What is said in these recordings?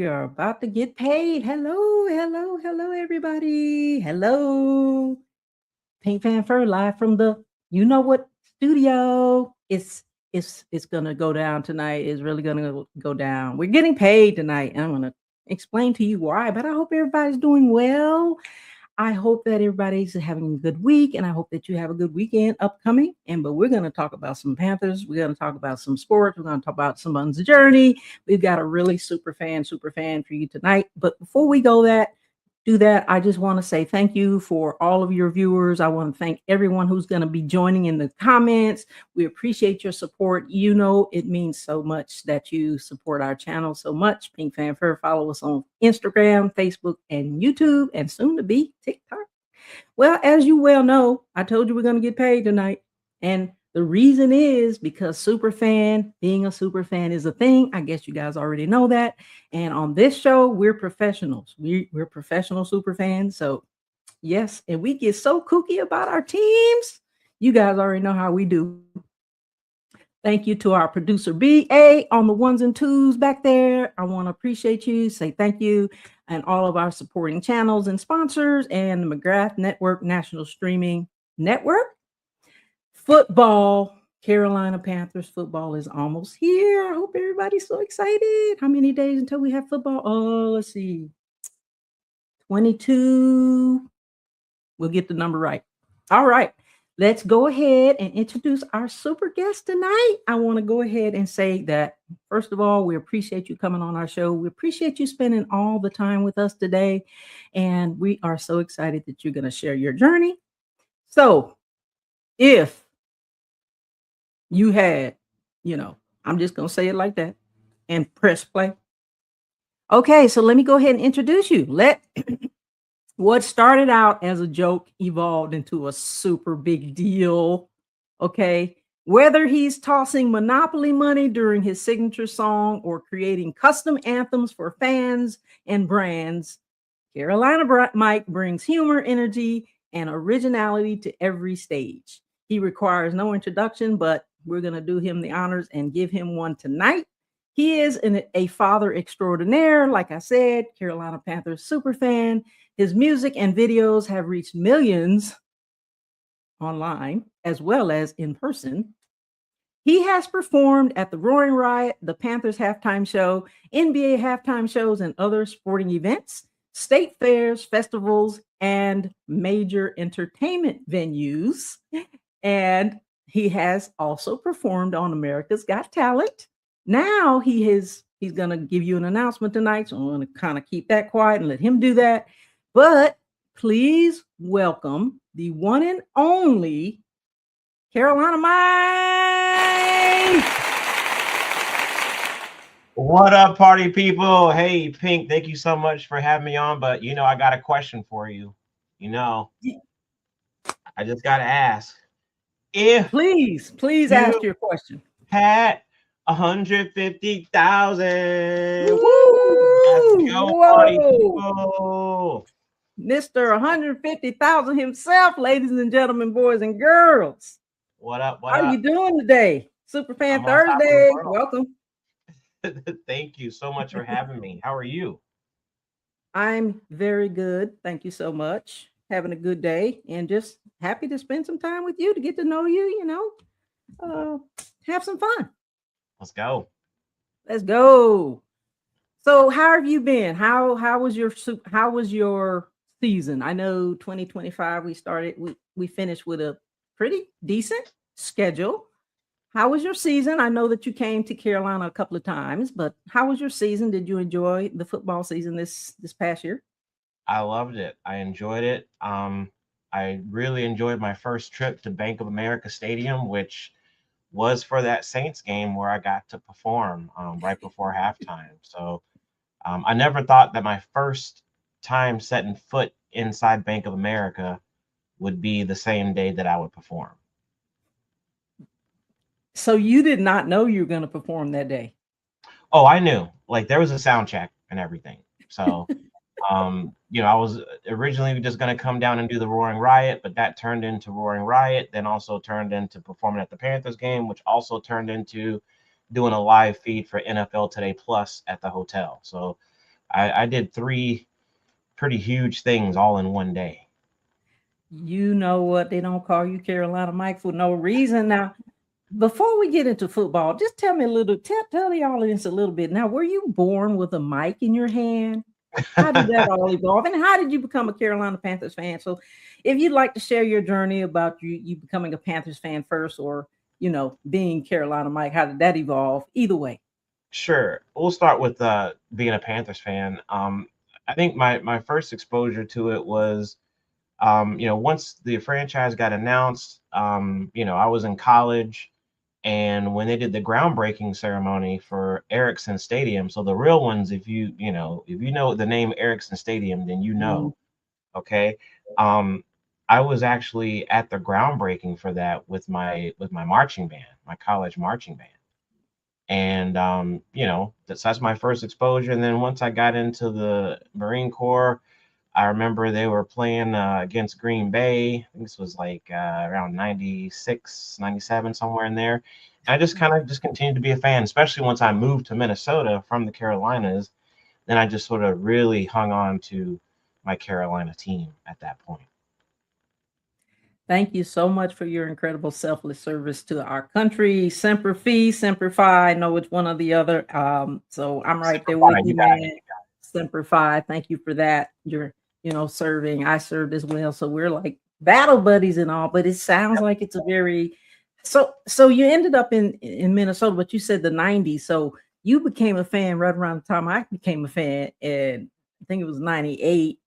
We are about to get paid. Hello, hello, hello, everybody. Hello. Pink Panther live from the you know what studio. It's gonna go down tonight. It's really gonna go down. We're getting paid tonight, and I'm gonna explain to you why. But I hope everybody's doing well. I hope that everybody's having a good week, and I hope that you have a good weekend upcoming. But we're going to talk about some Panthers. We're going to talk about some sports. We're going to talk about someone's journey. We've got a really super fan for you tonight. But before we do that, I just want to say thank you for all of your viewers. I want to thank everyone who's going to be joining in the comments. We appreciate your support. You know, it means so much that you support our channel so much. Pink Fanfare, follow us on Instagram, Facebook, and YouTube, and soon to be TikTok. Well, as you well know, I told you we're going to get paid tonight. And the reason is because being a super fan is a thing. I guess you guys already know that. And on this show, we're professionals. We're professional super fans. So, yes, and we get so kooky about our teams. You guys already know how we do. Thank you to our producer BA on the ones and twos back there. I want to appreciate you, say thank you, and all of our supporting channels and sponsors and the McGrath Network National Streaming Network. Football, Carolina Panthers football is almost here. I hope everybody's so excited. How many days until we have football? Oh, let's see. 22. We'll get the number right. All right. Let's go ahead and introduce our super guest tonight. I want to go ahead and say that, first of all, we appreciate you coming on our show. We appreciate you spending all the time with us today. And we are so excited that you're going to share your journey. So if you had, I'm just going to say it like that and press play. Okay, so let me go ahead and introduce you. What started out as a joke evolved into a super big deal. Okay, whether he's tossing Monopoly money during his signature song or creating custom anthems for fans and brands, Carolina Mike brings humor, energy, and originality to every stage. He requires no introduction, but we're going to do him the honors and give him one tonight. He is a father extraordinaire. Like I said, Carolina Panthers super fan. His music and videos have reached millions online as well as in person. He has performed at the Roaring Riot, the Panthers halftime show, NBA halftime shows, and other sporting events, state fairs, festivals, and major entertainment venues. And he has also performed on America's Got Talent. Now he's going to give you an announcement tonight, so I'm going to kind of keep that quiet and let him do that. But please welcome the one and only Carolina Mike. What up, party people? Hey, Pink, thank you so much for having me on. But, I got a question for you. I just got to ask. If please ask your question. Had 150,000. Woo! Let's go, party people. Mr. 150,000 himself, ladies and gentlemen, boys and girls. What up? How are you doing today? Superfan Thursday. Welcome. Thank you so much for having me. How are you? I'm very good. Thank you so much. Having a good day and just happy to spend some time with you to get to know you, have some fun. Let's go. Let's go. So how have you been? How was your season? I know 2025 we finished with a pretty decent schedule. How was your season? I know that you came to Carolina a couple of times, but how was your season? Did you enjoy the football season this past year? I loved it. I enjoyed it. I really enjoyed my first trip to Bank of America Stadium, which was for that Saints game where I got to perform right before halftime. So I never thought that my first time setting foot inside Bank of America would be the same day that I would perform. So you did not know you were going to perform that day? Oh, I knew. Like there was a sound check and everything. So, I was originally just going to come down and do the Roaring Riot, but that turned into Roaring Riot, then also turned into performing at the Panthers game, which also turned into doing a live feed for NFL Today Plus at the hotel. So I did three pretty huge things all in one day. You know what? They don't call you Carolina Mike for no reason. Now, before we get into football, just tell me a little, tell the audience a little bit. Now, were you born with a mic in your hand? How did that all evolve? And how did you become a Carolina Panthers fan? So, if you'd like to share your journey about you becoming a Panthers fan first, or being Carolina Mike, how did that evolve? Either way. Sure. We'll start with being a Panthers fan. I think my first exposure to it was, once the franchise got announced, I was in college, and when they did the groundbreaking ceremony for Ericsson Stadium, so the real ones, if you know the name Ericsson Stadium, then you Mhm. know, okay. Um, I was actually at the groundbreaking for that with my marching band, my college marching band. And that's my first exposure. And then once I got into the Marine Corps, I remember they were playing against Green Bay. I think this was like around 96, 97, somewhere in there. And I just kind of just continued to be a fan, especially once I moved to Minnesota from the Carolinas. Then I just sort of really hung on to my Carolina team at that point. Thank you so much for your incredible selfless service to our country. Semper Fi, Semper Fi. I know it's one or the other. So I'm right there with Simplify, you you, got it. man. Semper Fi. Thank you for that. You're, serving. I served as well. So we're like battle buddies and all, but it sounds like it's a very so you ended up in Minnesota, but you said the 90s. So you became a fan right around the time I became a fan, and I think it was 98.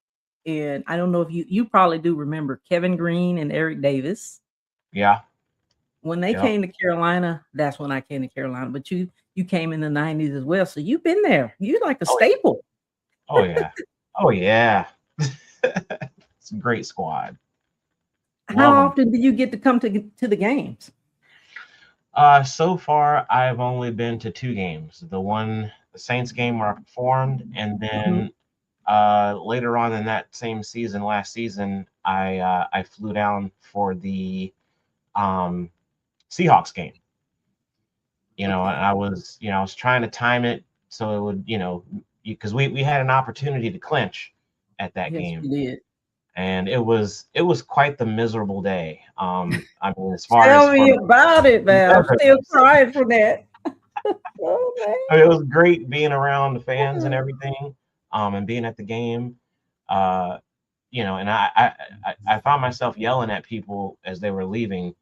And I don't know if you probably do remember Kevin Green and Eric Davis. Yeah. When they Yep. came to Carolina, that's when I came to Carolina. But you came in the 90s as well. So you've been there. You like a Oh yeah. staple. Oh yeah. Oh yeah. It's a great squad. How Love them. often do you get to come to the games? So far, I've only been to two games. The Saints game where I performed, and Mhm. then later on in that same season, last season, I flew down for the um, Seahawks game. And Okay. I was trying to time it so it would, because we had an opportunity to clinch at that Yes, game, you did. and it was quite the miserable day. I mean, as far as Tell for me about it, man. I'm still nervous. crying for that. Oh I mean, it was great being around the fans and man. everything, and being at the game. Uh, and I found myself yelling at people as they were leaving.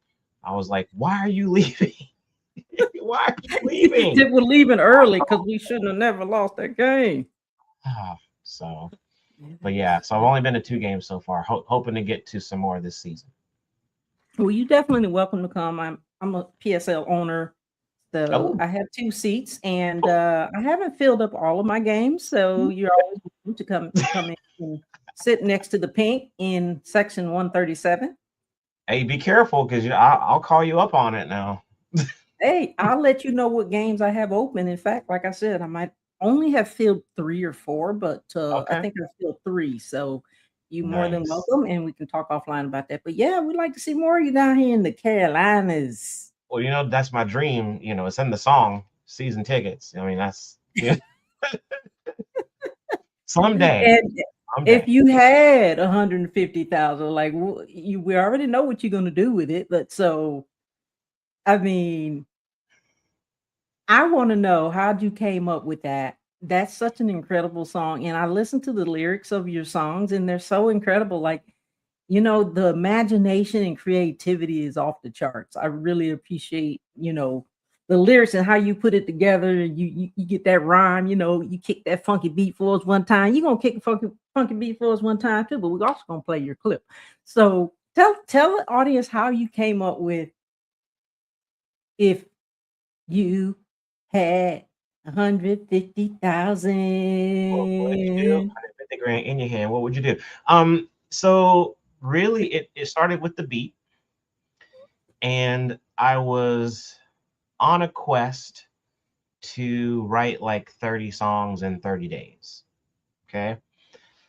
I was like, "Why are you leaving? Why are you leaving?" We're leaving early because we shouldn't have never lost that game. So, Yeah, but yeah, so I've only been to two games so far. Hoping to get to some more this season. well, you definitely welcome to come. I'm a PSL owner, so Oh, I have 2 seats, and, I haven't filled up all of my games, so you're always welcome to come in and sit next to the pink in section 137. hey, be careful because I'll call you up on it now. Hey, I'll let you know what games I have open. In fact, like I said, I might only have filled 3 or 4, but, I Okay, think I filled 3, so you more than nice. welcome, and we can talk offline about that. But, yeah, we'd like to see more of you down here in the Carolinas. Well, that's my dream. It's in the song, season tickets. I mean, that's yeah. Someday, And if someday. you had 150,000, like we already know what you're gonna do with it, but so I mean, I want to know how'd you came up with that. That's such an incredible song, and I listened to the lyrics of your songs, and they're so incredible. Like, the imagination and creativity is off the charts. I really appreciate, the lyrics and how you put it together. You get that rhyme, you kick that funky beat for us one time. You're gonna kick a funky beat for us one time too, but we're also gonna play your clip. So tell the audience how you came up with if you had What would you do? 150,000. 150 grand in your hand. What would you do? So really, it started with the beat, and I was on a quest to write like 30 songs in 30 days. Okay.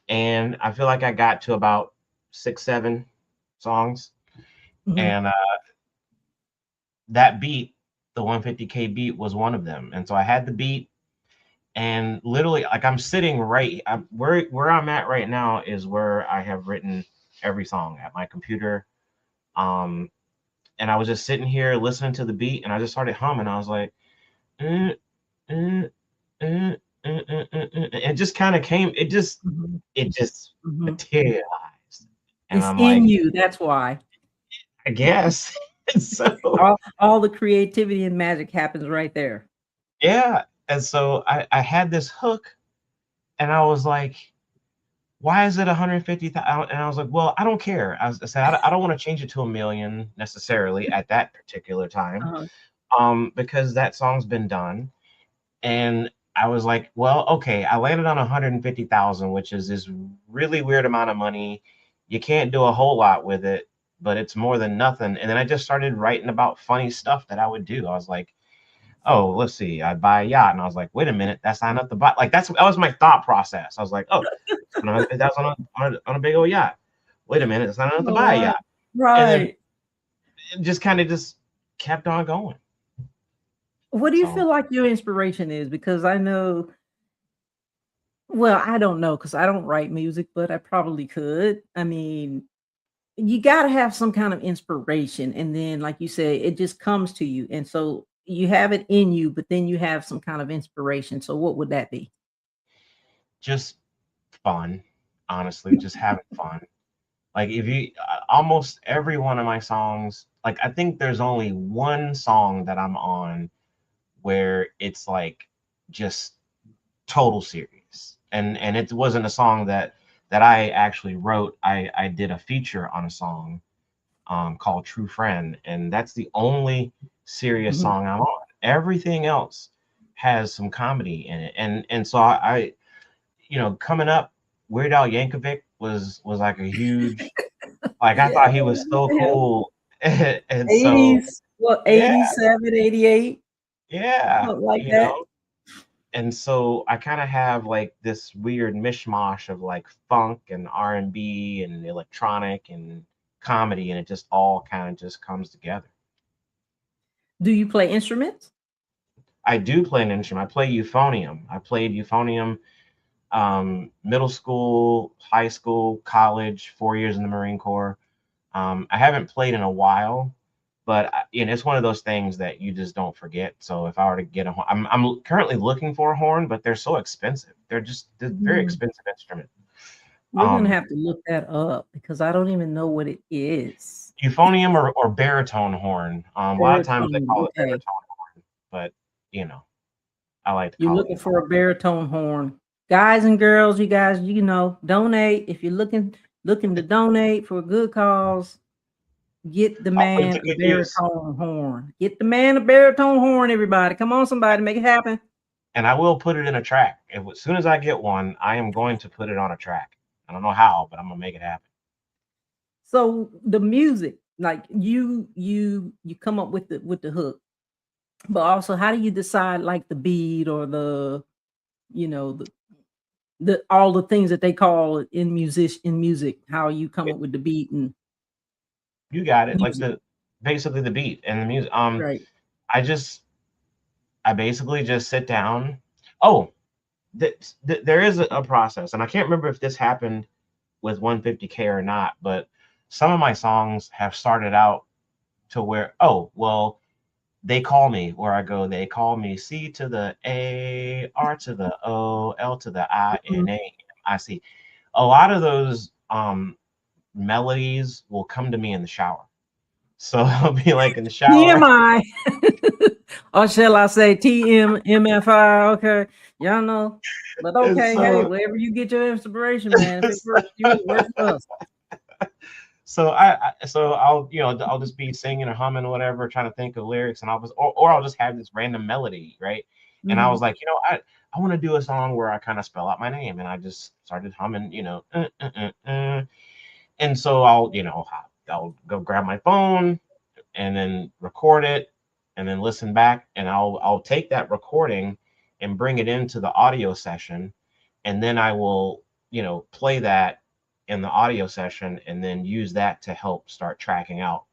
And I feel like I got to about 6, 7 songs. Mhm. And that beat, the 150K beat, was one of them. And so I had the beat, And literally, like I'm sitting where I'm at right now is where I have written every song at my computer. Um, and I was just sitting here listening to the beat, and I just started humming. I was like, "Mm, mm, mm, it just kind of came. Mhm. It just Mhm. materialized, and It's I'm in like, you. That's why I guess. So all the creativity and magic happens right there. yeah, and so I had this hook, and I was like, why is it 150,000? And I was like, well, I don't care. I said, I don't want to change it to a million necessarily at that particular time, Uh-huh. because that song's been done. And I was like, well, okay, I landed on 150,000, which is this really weird amount of money. You can't do a whole lot with it, but it's more than nothing. And then I just started writing about funny stuff that I would do. I was like, oh, let's see, I'd buy a yacht. And I was like, wait a minute, that's not enough to buy. Like that was my thought process. I was like, oh, that's on a big old yacht. Wait a minute, it's not enough to Oh, buy a wow. yacht. And then Right. it just kind of just kept on going. What do you So feel like your inspiration is? Because I know, well, I don't know because I don't write music, but I probably could. I mean, you gotta have some kind of inspiration, and then, like you say, it just comes to you, and so you have it in you, but then you have some kind of inspiration. So what would that be? just fun, honestly, just having fun. Like if you almost every one of my songs, like I think there's only one song that I'm on where it's like just total serious. And it wasn't a song that I actually wrote. I did a feature on a song called True Friend, and that's the only serious Mhm. song I'm on. Everything else has some comedy in it. And so coming up, Weird Al Yankovic was like a huge, like I Yeah, thought he was so yeah. cool. And so 80s, what, yeah, 87, 88, yeah, something like that. and so I kind of have like this weird mishmash of like funk and R&B and electronic and comedy, and it just all kind of just comes together. Do you play instruments? I do play an instrument. I play euphonium. I played euphonium middle school, high school, college, 4 years in the Marine Corps. I haven't played in a while, but it's one of those things that you just don't forget. So if I were to get a horn, I'm currently looking for a horn, but they're so expensive. They're very Mm, expensive instrument. we're gonna Um, have to look that up because I don't even know what it is. Euphonium or baritone horn. A lot of times they Baritone, call it okay. baritone horn, but you know, I like to You're call it looking euphonium. for a baritone horn. Guys and girls, you guys, donate. If you're looking to donate for a good cause, get the I'll put it man to a good use, baritone horn. Get the man a baritone horn, everybody. Come on, somebody, make it happen. and I will put it in a track. As soon as I get one, I am going to put it on a track. I don't know how, but I'm gonna make it happen. So the music, like you come up with the hook, but also how do you decide like the beat or you know the all the things that they call it in music, how you come up with the beat and You got it. Like music, the basically the beat and the music. right? I just I basically just sit down. Oh, there is a process, and I can't remember if this happened with 150K or not, but some of my songs have started out to where, oh, well, they call me where I go. They call me C to the A, R to the O, L to the I, Mhm. N A, M I C. A lot of those melodies will come to me in the shower. So I'll be like in the shower. TMI, or shall I say TMMFI? Okay, y'all know, but And okay, hey, so wherever you get your inspiration, man, if it works for you, it works for us. so I'll just be singing or humming or whatever, trying to think of lyrics, and or I'll just have this random melody, right? And I was Mhm. like, I want to do a song where I kind of spell out my name, and I just started humming, and so I'll go grab my phone and then record it, and then listen back, and I'll take that recording and bring it into the audio session, and then I will play that in the audio session, and then use that to help start tracking out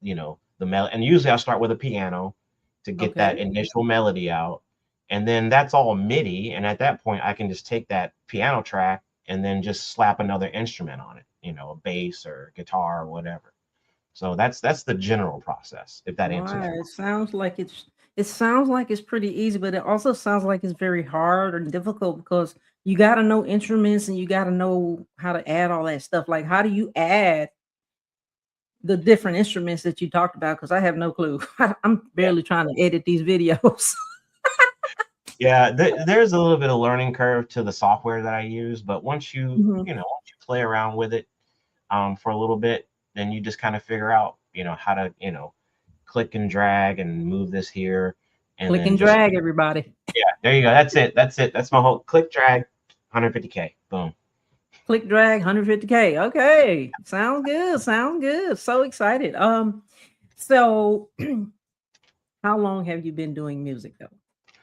the melody. And usually I'll start with a piano to get that Okay. initial melody out, And then that's all MIDI. And at that point, I can just take that piano track and then just slap another instrument on it, a bass or guitar or whatever. So that's the general process, if that answers Right. your. It sounds like it's pretty easy, but it also sounds like it's very hard or difficult because you got to know instruments and you got to know how to add all that stuff. Like, how do you add the different instruments that you talked about? Because I have no clue. I'm Yeah, barely trying to edit these videos. yeah. There's a little bit of learning curve to the software that I use, but once you Mhm. you know once you play around with it for a little bit, then you just kind of figure out how to click and drag and move this here, and Click then and just drag, everybody. yeah, there you go. That's it. That's it. That's my whole click drag, 150K. Boom. Click drag 150K. Okay. Sounds good. Sounds good. So excited. So how long have you been doing music though?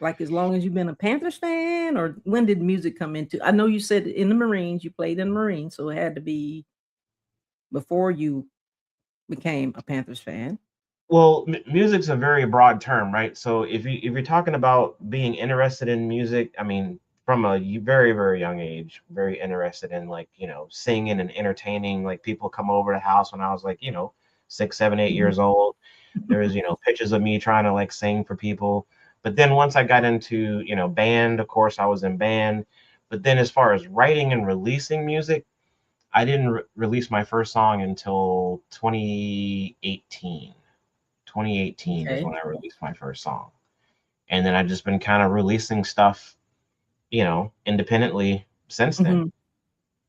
Like as long as you've been a Panthers fan, or when did music come into? I know you said in the Marines, you played in the Marines, so it had to be before you became a Panthers fan. Well, music's a very broad term, right? So if you're talking about being interested in music, I mean, from a very very young age, very interested in like singing and entertaining. Like people come over to the house when I was like 6, 7, 8 years Mhm. old. There was pictures of me trying to like sing for people. But then once I got into band, of course I was in band. But then as far as writing and releasing music, I didn't release my first song until 2018. 2018 is Okay. when I released my first song. And then I've just been kind of releasing stuff, independently since then. Mhm.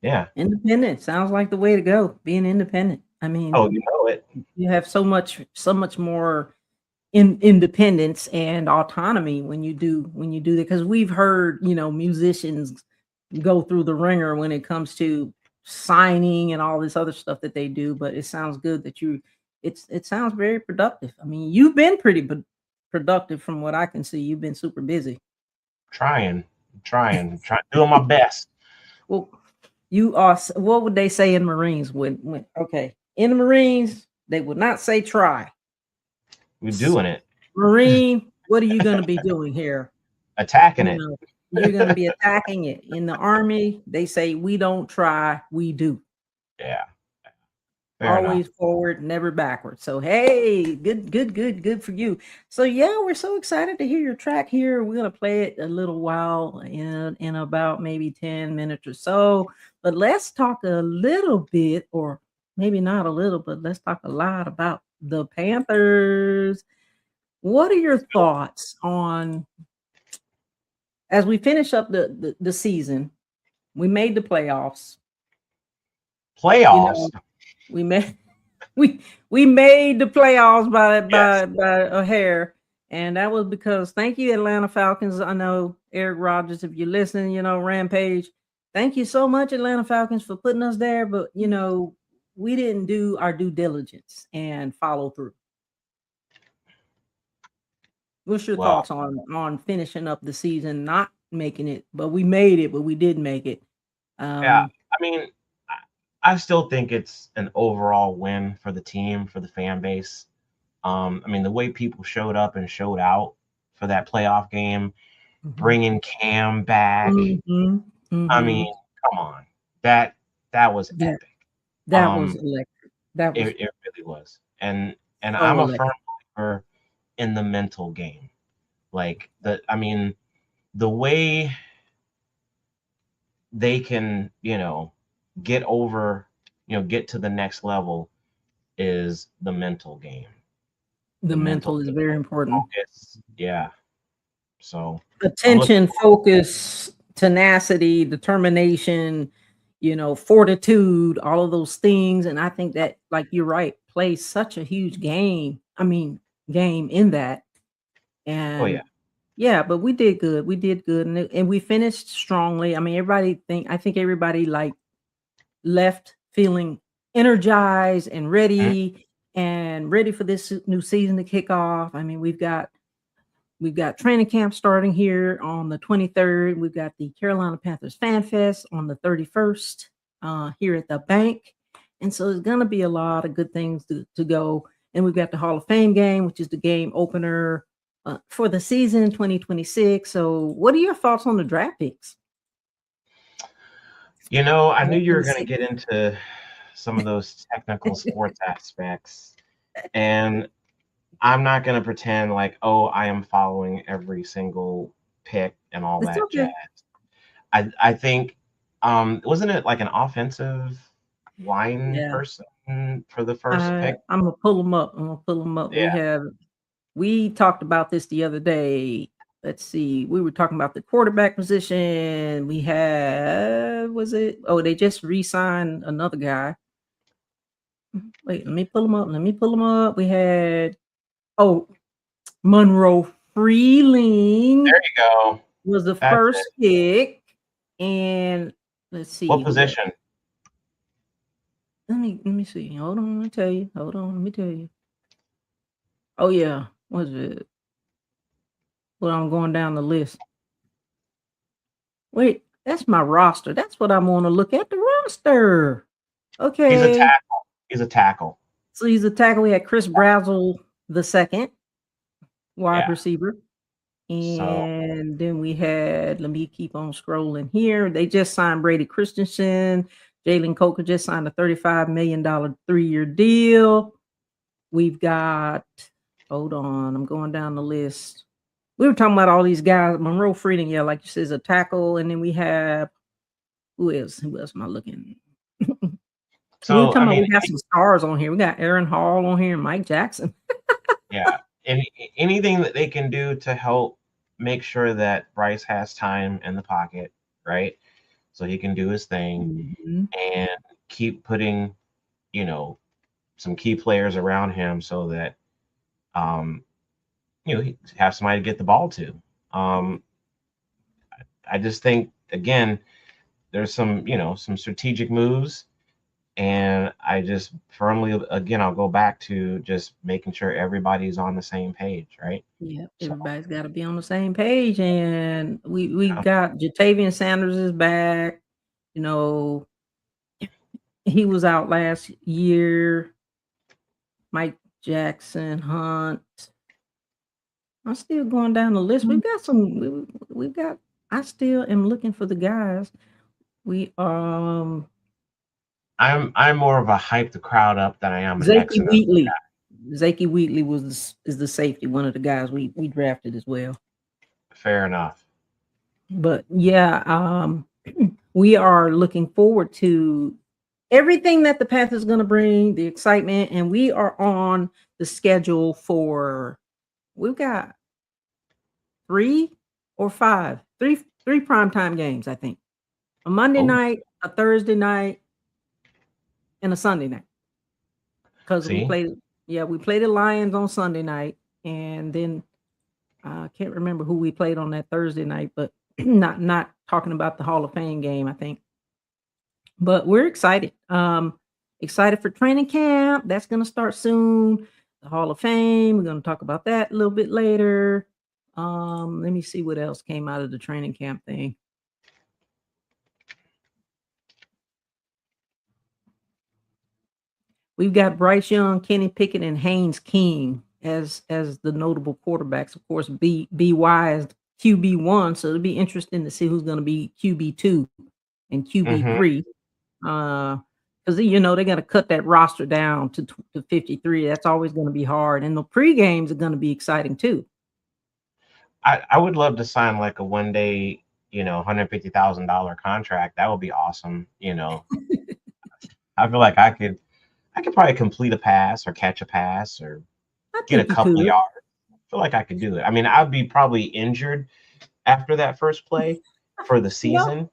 Yeah. Independent sounds like the way to go. Being independent. I mean, Oh, you know it. you have so much more independence and autonomy when you do that, because we've heard musicians go through the ringer when it comes to signing and all this other stuff that they do, but it sounds good that it sounds very productive. I mean, you've been pretty productive from what I can see. You've been super busy. Trying, trying, doing my best. Well, you are what would they say in Marines when okay, in the Marines they would not say try. We're doing it, Marine, what are you going to be doing here? attacking You it. know, you're going to be attacking it. In the army, they say we don't try, we do. Yeah. Fair enough. Always forward, never backward. So hey, good, good, good, good for you. So yeah, we're so excited to hear your track here. We're gonna play it a little while in about maybe 10 minutes or so. But let's talk a little bit, or maybe not a little, but let's talk a lot about the Panthers. What are your thoughts on as we finish up the season? We made the playoffs. You Playoffs. know, we made we made the playoffs by Yes. by by a hair, and that was because thank you, Atlanta Falcons. I know Eric Rodgers, if you're listening, Rampage. Thank you so much, Atlanta Falcons, for putting us there. But we didn't do our due diligence and follow through. What's your Well, thoughts on finishing up the season, not making it, but we made it, but we did make it. yeah. Um, I mean, I still think it's an overall win for the team, for the fan base. I mean, the way people showed up and showed out for that playoff game, mhm, bringing Cam back. mhm, I mean, mhm. come on, that that was That epic. that was Um, electric. That was it really was, and so I'm a firm electric. believer in the mental game. Like I mean, the way they can, get over, get to the next level is the mental game, The the mental mental is very important. focus. Yeah. So I'm looking Attention, focus, tenacity, determination, fortitude, all of those things. And I think that, like you're right, plays such a huge game. I mean, game in that. Oh yeah. And yeah, but we did good. We did good, and we finished strongly. I mean, I think everybody like left feeling energized Mhm. and ready for this new season to kick off. I mean, we've got training camp starting here on the 23rd. We've got the Carolina Panthers Fan Fest on the 31st here at the bank. And so there's going to be a lot of good things to go. And we've got the Hall of Fame game, which is the game opener for the season 2026. So, what are your thoughts on the draft picks? I knew you were going to 2026. get into some of those technical sports aspects, and I'm not going to pretend like, oh, I am following every single pick and all It's that jazz. okay. I think, wasn't it like an offensive line Yeah. person for the first pick? I'm gonna pull them up. I'm gonna pull them up. Yeah, We talked about this the other day. Let's see. We were talking about the quarterback position. We had, was it? Oh, they just re-signed another guy. Wait, let me pull them up. Let me pull them up. We had, oh, Monroe Freeling there you go. was the That's first it. pick. And let's see What who else. position? Let me see. Hold on, let me tell you. Hold on, let me tell you. Oh yeah, was it? Well, I'm going down the list. Wait, that's my roster. That's what I want to look at, the roster. He's a Okay. tackle. He's a tackle. So he's a tackle. We had Chris Brazzell the second wide Yeah. receiver. So And then we had, let me keep on scrolling here. They just signed Brady Christensen. Jalen Coker just signed a $35 million 3-year deal. We've got, hold on, I'm going down the list. We were talking about all these guys. Monroe Freeling, yeah, like you said, is a tackle. And then we have, who else? Who else am I looking? We were so talking I about, mean, we got some stars on here. We got Aaron Hall on here and Mike Jackson. yeah. Anything that they can do to help make sure that Bryce has time in the pocket, right? So he can do his thing Mhm. and keep putting, you know, some key players around him so that um, he have somebody to get the ball to. Um, I just think again, there's some strategic moves, and I just firmly again I'll go back to just making sure everybody's on the same page, right? Yep, So everybody's got to be on the same page, and we yeah. got Jatavian Sanders is back. You know, he was out last year. Mike Jackson, Hunt. I'm still going down the list. We've got some. We've got. I still am looking for the guys. We I'm more of a hype the crowd up than I am an X Zakey and O. Wheatley. Zakey Wheatley is the safety, one of the guys we drafted as well. Fair enough. But yeah, we are looking forward to everything that the Panthers is going to bring, the excitement, and we are on the schedule for. We've got three or five, three primetime games, I think. A Monday Oh, night, a Thursday night, and a Sunday night. Because we see, played, yeah, we played the Lions on Sunday night, and then I can't remember who we played on that Thursday night, but not talking about the Hall of Fame game, I think. But we're excited. Excited for training camp. That's gonna start soon. The Hall of Fame. We're gonna talk about that a little bit later. Let me see what else came out of the training camp thing. We've got Bryce Young, Kenny Pickett, and Haynes King as the notable quarterbacks. Of course, BY is QB1, so it'll be interesting to see who's going to be QB2 and hmm QB3. Because they got to cut that roster down to 53. That's always going to be hard, and the pre games are going to be exciting too. I would love to sign like a 1 day, $150,000 contract. That would be awesome. I feel like I could probably complete a pass or catch a pass or I get a think you couple could. yards. I feel like I could do it. I mean, I'd be probably injured after that first play for the No, season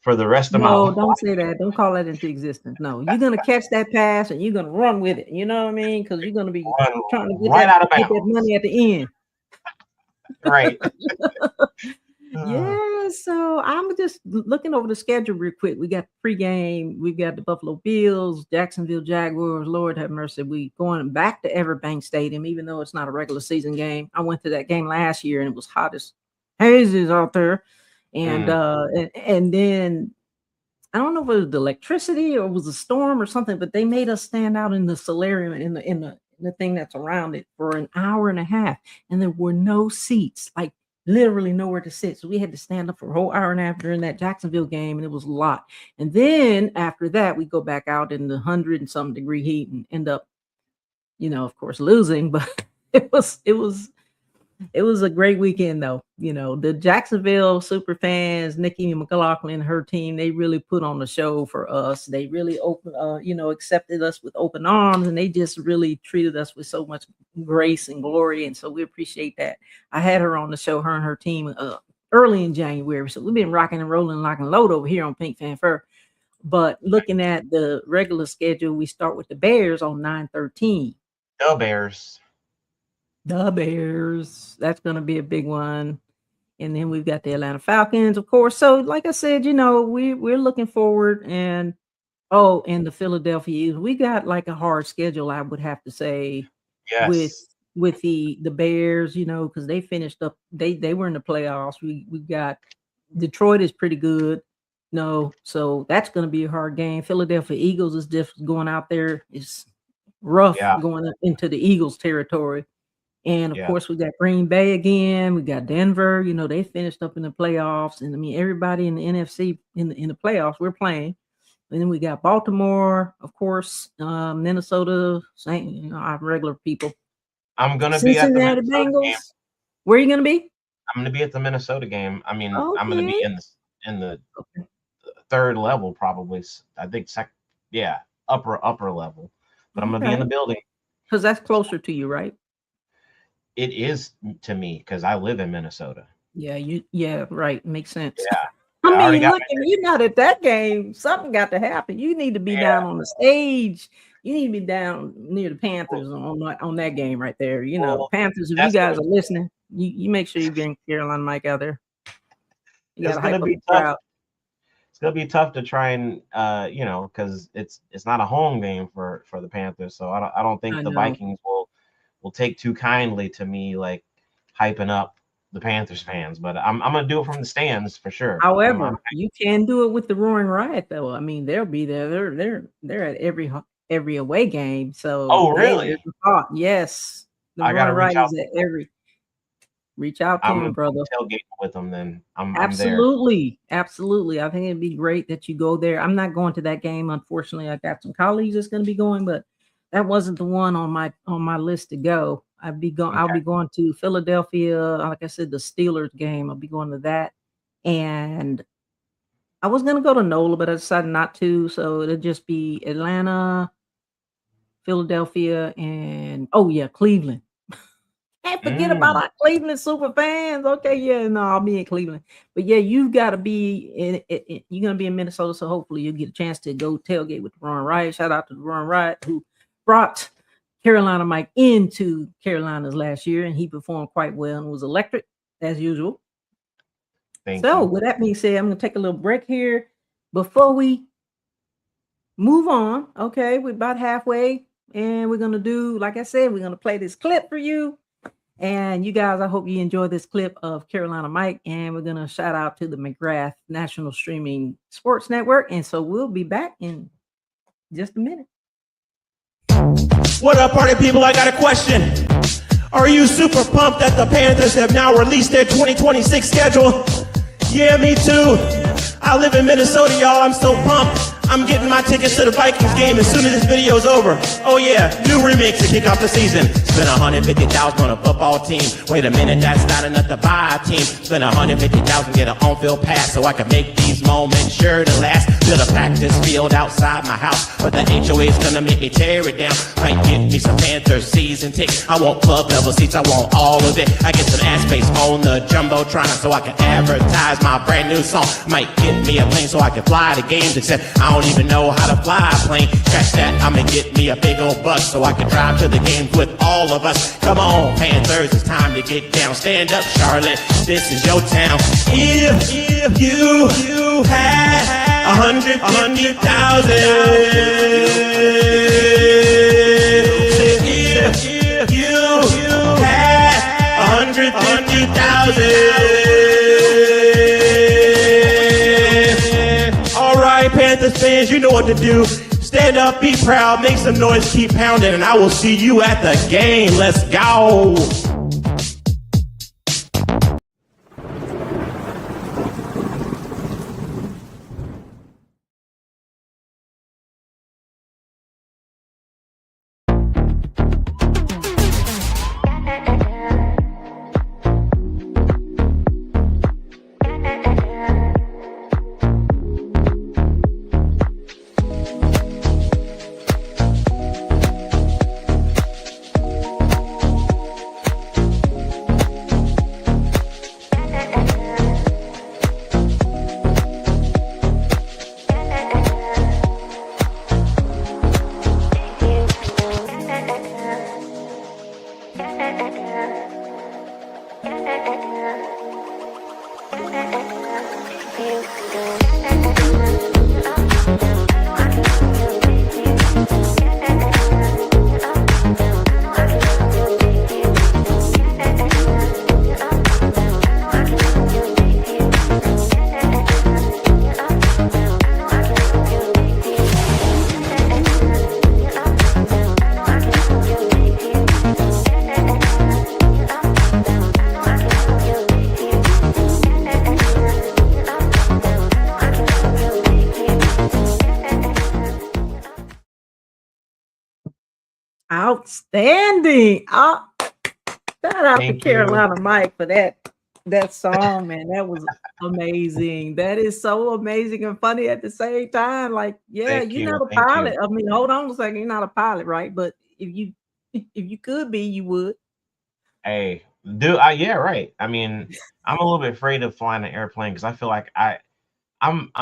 for the rest of my no, life. don't say that. Don't call that into existence. No, you're gonna catch that pass and you're gonna run with it. You know what I mean? Because you're gonna be Run trying to get right out of that bounds. money at the end. Right. Uh, Yeah, so I'm just looking over the schedule real quick. We got pregame. We've got the Buffalo Bills, Jacksonville Jaguars. Lord have mercy. We going back to Everbank Stadium, even though it's not a regular season game. I went to that game last year and it was hot as hazes out there. And mm. and then I don't know if it was the electricity or it was a storm or something, but they made us stand out in the solarium the thing that's around it for an hour and a half, and there were no seats, like literally nowhere to sit. So we had to stand up for a whole hour and a half during that Jacksonville game, and it was a lot. And then after that, we go back out in the 100 and some degree heat and end up, of course, losing. But it was a great weekend, though. The Jacksonville super fans, Nikki McLaughlin, her team, they really put on the show for us. They really accepted us with open arms, and they just really treated us with so much grace and glory. And so we appreciate that. I had her on the show, her and her team, early in January. So we've been rocking and rolling, lock and load over here on Pink Fanfare. But looking at the regular schedule, we start with the Bears on 9/13. The Bears. That's going to be a big one. And then we've got the Atlanta Falcons, of course. So, like I said, we're looking forward. And and the Philadelphia Eagles. We got like a hard schedule, I would have to say. Yes. With the Bears, because they finished up. They were in the playoffs. We got Detroit is pretty good. So that's going to be a hard game. Philadelphia Eagles is just going out there. It's rough going into the Eagles territory. And of course, we got Green Bay again. We got Denver. They finished up in the playoffs. And I mean, everybody in the NFC in the playoffs, we're playing. And then we got Baltimore, of course, Minnesota, our regular people. I'm going to be at the Minnesota game. Where are you going to be? I'm going to be at the Minnesota game. I mean, I'm going to be in the third level, probably. I think upper level. But I'm going to be in the building. Because that's closer to you, right? It is to me because I live in Minnesota. Yeah, right. Makes sense. Yeah. I mean, look, you're not at that game. Something got to happen. You need to be down on the stage. You need to be down near the Panthers on that game right there. Panthers, if you guys are listening, you make sure you bring Carolina Mike out there. It's going to be tough. It's going to be tough to try and, because it's not a home game for the Panthers. So I don't think the Vikings will take too kindly to me, like hyping up the Panthers fans, but I'm gonna do it from the stands for sure. However, you can do it with the Roaring Riot, though. I mean, they'll be there. They're at every away game. So really? Yes, the I gotta Roaring Riot is at every. Reach out to him, brother. Tailgate with them, then I'm absolutely. I think it'd be great that you go there. I'm not going to that game, unfortunately. I got some colleagues that's going to be going, but that wasn't the one on my list to go. I'll be going to Philadelphia. Like I said, the Steelers game. I'll be going to that. And I was going to go to NOLA, but I decided not to. So it'll just be Atlanta, Philadelphia, and Cleveland. Can't forget about our Cleveland super fans. Okay, I'll be in Cleveland. But you've got to be you're going to be in Minnesota. So hopefully you'll get a chance to go tailgate with the Roaring Riot. Shout out to the Roaring Riot who brought Carolina Mike into Carolina's last year, and he performed quite well and was electric as usual. Thank you. With that being said, I'm going to take a little break here before we move on. Okay, we're about halfway, and we're going to do, like I said, we're going to play this clip for you. And you guys, I hope you enjoy this clip of Carolina Mike, and we're going to shout out to the McGrath National Streaming Sports Network. And so we'll be back in just a minute. What up, party people? I got a question. Are you super pumped that the Panthers have now released their 2026 schedule? Yeah, me too. I live in Minnesota, y'all. I'm so pumped. I'm getting my tickets to the Vikings game as soon as this video's over. Oh yeah, new remix to kick off the season. Spend $150,000 on a football team. Wait a minute, that's not enough to buy a team. Spend $150,000, get an on-field pass so I can make these moments sure to last. Build a practice field outside my house, but the HOA's gonna make me tear it down. Might get me some Panthers season tickets. I want club level seats, I want all of it. I get some ad space on the Jumbotron so I can advertise my brand new song. Might get me a plane so I can fly to games, except I don't even know how to fly a plane. Scratch that, I'ma get me a big old bus so I can drive to the games with all of us. Come on, Panthers, it's time to get down. Stand up, Charlotte, this is your town. If you had 150,000, if you had 150,000. Panthers fans, you know what to do. Stand up, be proud, make some noise, keep pounding, and I will see you at the game. Let's go. Outstanding. Shout out Thank to you. Carolina Mike for that song, man. That was amazing. That is so amazing and funny at the same time. Like, yeah, Thank you're you. not a Thank pilot. you. I mean, hold on a second. You're not a pilot, right? But if you could be, you would. Hey, yeah, right. I mean, I'm a little bit afraid of flying an airplane because I feel like I'm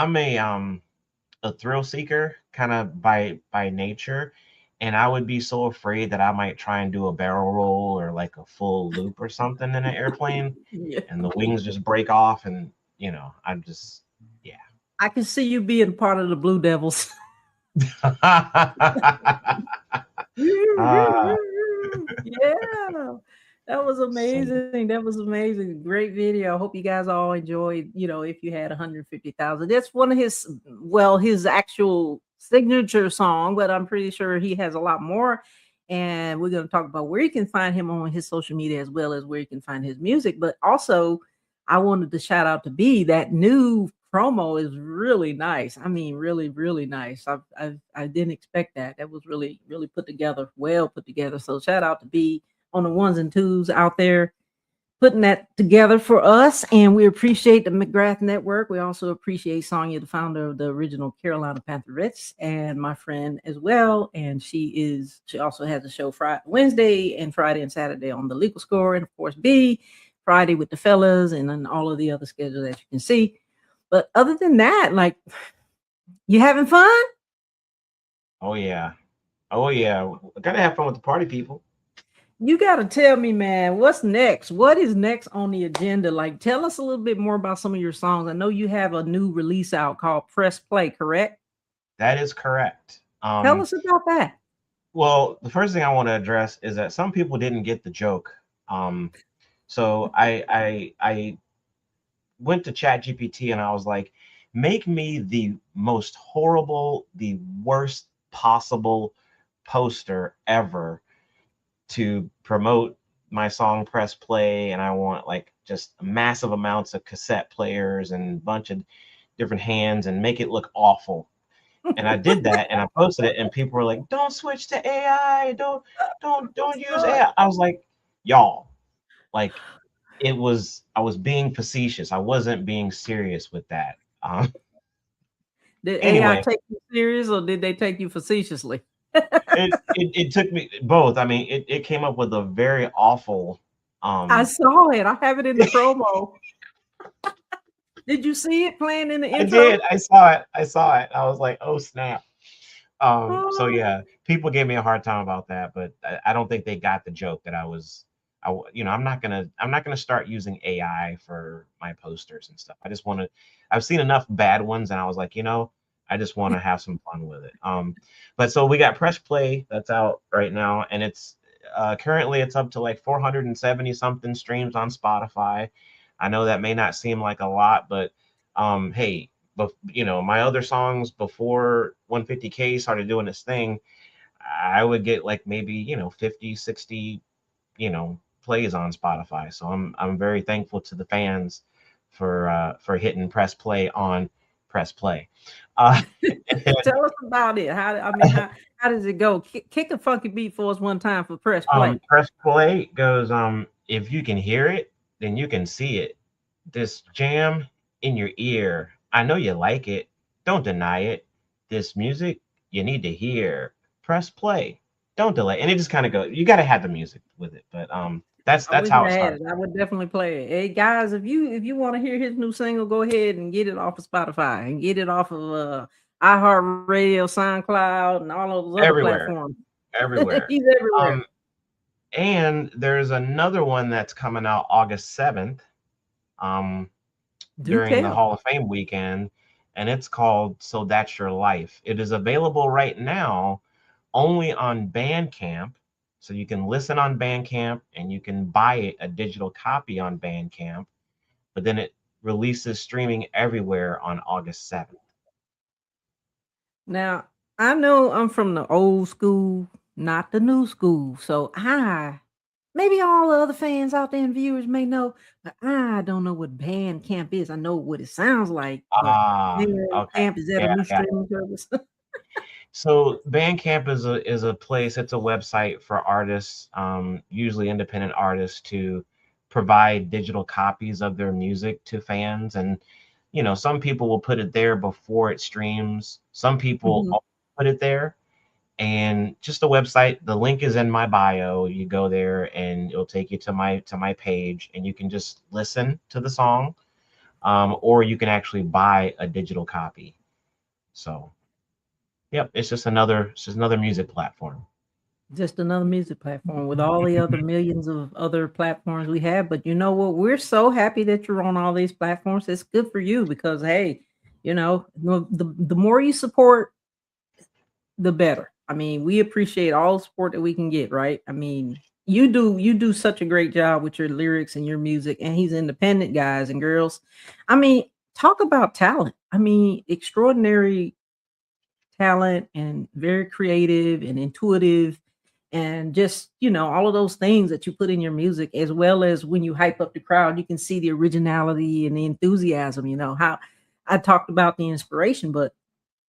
a thrill seeker kind of by nature, and I would be so afraid that I might try and do a barrel roll or like a full loop or something in an airplane, Yeah. and the wings just break off, and I'm just yeah. I can see you being part of the Blue Devils. Ah, Yeah, that was so amazing. That was amazing. Great video. I hope you guys all enjoyed. If you had 150,000, that's one of his actual signature song, but I'm pretty sure he has a lot more. And we're going to talk about where you can find him on his social media as well as where you can find his music. But also, I wanted to shout out to B. That new promo is really nice. I mean, really, really nice. I didn't expect that. That was really, really put together, well put together. So shout out to B on the ones and twos out there putting that together for us. And we appreciate the McGrath Network. We also appreciate Sonia, the founder of the original Carolina PANTHERS, and my friend as well. And she also has a show Wednesday and Friday and Saturday on the Legal Score. And of course, B, Friday with the fellas, and then all of the other schedules that you can see. But other than that, like, you having fun? oh yeah, gotta have fun with the party people. You got to tell me, man, what's next? What is next on the agenda? Like, tell us a little bit more about some of your songs. I know you have a new release out called Press Play, correct? That is correct. Tell us about that. Well, the first thing I want to address is that some people didn't get the joke. So I went to ChatGPT and I was like, make me the most horrible, the worst possible poster ever to promote my song Press Play. And I want like just massive amounts of cassette players and a bunch of different hands and make it look awful. And I did that and I posted it and people were like, don't switch to AI, don't use AI. I was like, y'all, like I was being facetious. I wasn't being serious with that. Did AI Anyway, take you serious or did they take you facetiously? it took me both. I mean, it came up with a very awful I saw it. I have it in the promo. Did you see it playing in the intro? I did. I saw it. I was like, oh snap. So Oh. yeah, people gave me a hard time about that, but I don't think they got the joke that I'm not gonna start using AI for my posters and stuff. I've seen enough bad ones, and I was like, I just want to have some fun with it. But so we got Press Play that's out right now, and it's currently it's up to like 470 something streams on Spotify. I know that may not seem like a lot, but hey, but my other songs before 150K started doing this thing, I would get like maybe 50, 60 plays on Spotify. So I'm very thankful to the fans for hitting press play on press play. Uh, Tell us about it. How does it go? Kick a funky beat for us one time for press play. Press play goes, if you can hear it, then you can see it. This jam in your ear. I know you like it. Don't deny it. This music you need to hear. Press play. Don't delay. And it just kind of goes. You got to have the music with it. But that's I wish how I it had starts. it. I would definitely play it. Hey guys, if you want to hear his new single, go ahead and get it off of Spotify and get it off of iHeartRadio, SoundCloud, and all those other Everywhere. platforms. Everywhere. He's everywhere. And there's another one that's coming out August 7th. Do During the tell. Hall of Fame weekend, and it's called So That's Your Life. It is available right now only on Bandcamp. So you can listen on Bandcamp and you can buy a digital copy on Bandcamp, but then it releases streaming everywhere on August 7th. Now, I know I'm from the old school, not the new school. So maybe all the other fans out there and viewers may know, but I don't know what Bandcamp is. I know what it sounds like, but Okay. Bandcamp, is that a Yeah, new yeah. streaming service? So Bandcamp is a place, it's a website for artists, usually independent artists, to provide digital copies of their music to fans. And some people will put it there before it streams. Some people Mhm. put it there, and just the website. The link is in my bio. You go there, and it'll take you to my page, and you can just listen to the song, or you can actually buy a digital copy. So. Yep, it's just another music platform. Just another music platform with all the other millions of other platforms we have. But you know what? We're so happy that you're on all these platforms. It's good for you because hey, the more you support, the better. I mean, we appreciate all the support that we can get, right? I mean, you do such a great job with your lyrics and your music, and he's independent, guys and girls. I mean, talk about talent. I mean, extraordinary talent and very creative and intuitive and just all of those things that you put in your music, as well as when you hype up the crowd, you can see the originality and the enthusiasm. How I talked about the inspiration, but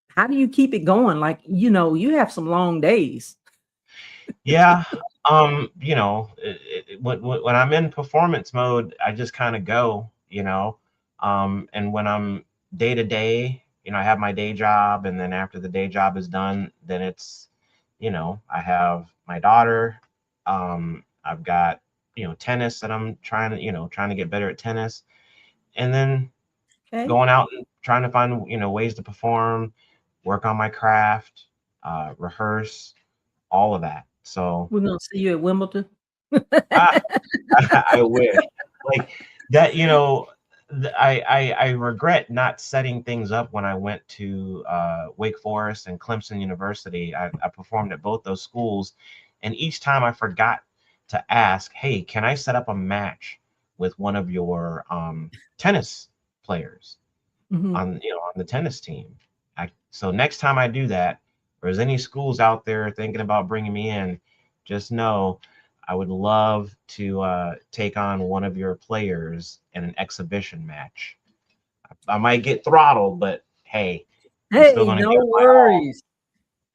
how do you keep it going? Like, you have some long days. Yeah, when I'm in performance mode, I just kind of go, and when I'm day to day, I have my day job, and then after the day job is done, then it's, I have my daughter, I've got, tennis that I'm trying to get better at tennis, and then Okay. going out and trying to find, ways to perform, work on my craft, rehearse, all of that. So We're gonna see you at Wimbledon. I, I wish, like that, I regret not setting things up when I went to Wake Forest and Clemson University. I performed at both those schools, and each time I forgot to ask, hey, can I set up a match with one of your tennis players Mhm. on the tennis team? So next time I do that, or there's any schools out there thinking about bringing me in, just know I would love to take on one of your players in an exhibition match. I might get throttled, but hey, I'm still Hey, gonna no give it my all. worries.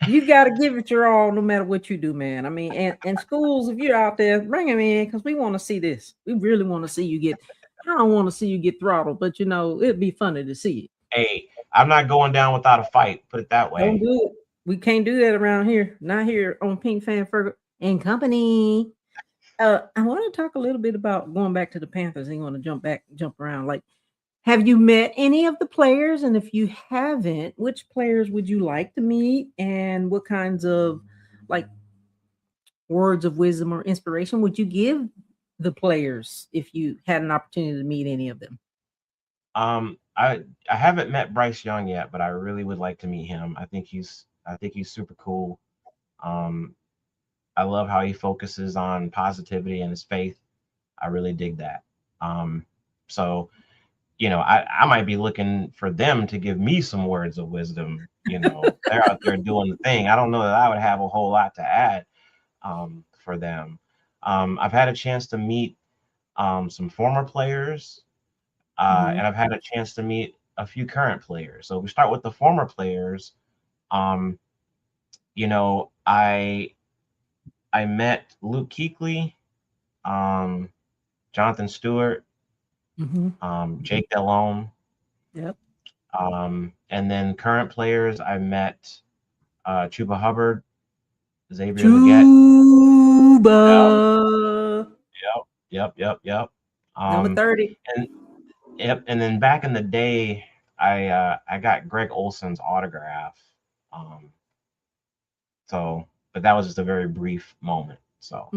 You got to give it your all, no matter what you do, man. I mean, and schools, if you're out there, bring them in because we want to see this. We really want to see you get. I don't want to see you get throttled, but it'd be funny to see it. Hey, I'm not going down without a fight. Put it that Don't way. do it. We can't do that around here. Not here on Pink Fan Ferg and Company. I want to talk a little bit about going back to the Panthers. I want to jump around. Like, have you met any of the players? And if you haven't, which players would you like to meet? And what kinds of like words of wisdom or inspiration would you give the players if you had an opportunity to meet any of them? I haven't met Bryce Young yet, but I really would like to meet him. I think he's super cool. Um, I love how he focuses on positivity and his faith. I really dig that. So I might be looking for them to give me some words of wisdom. They're out there doing the thing. I don't know that I would have a whole lot to add for them. I've had a chance to meet some former players, and I've had a chance to meet a few current players. So we start with the former players. I met Luke Kuechly, Jonathan Stewart, Jake Delhomme. Yep. And then current players, I met Chuba Hubbard, Xavier Legette. Chuba. Yep. Number 30. And then back in the day, I got Greg Olson's autograph. But that was just a very brief moment. So,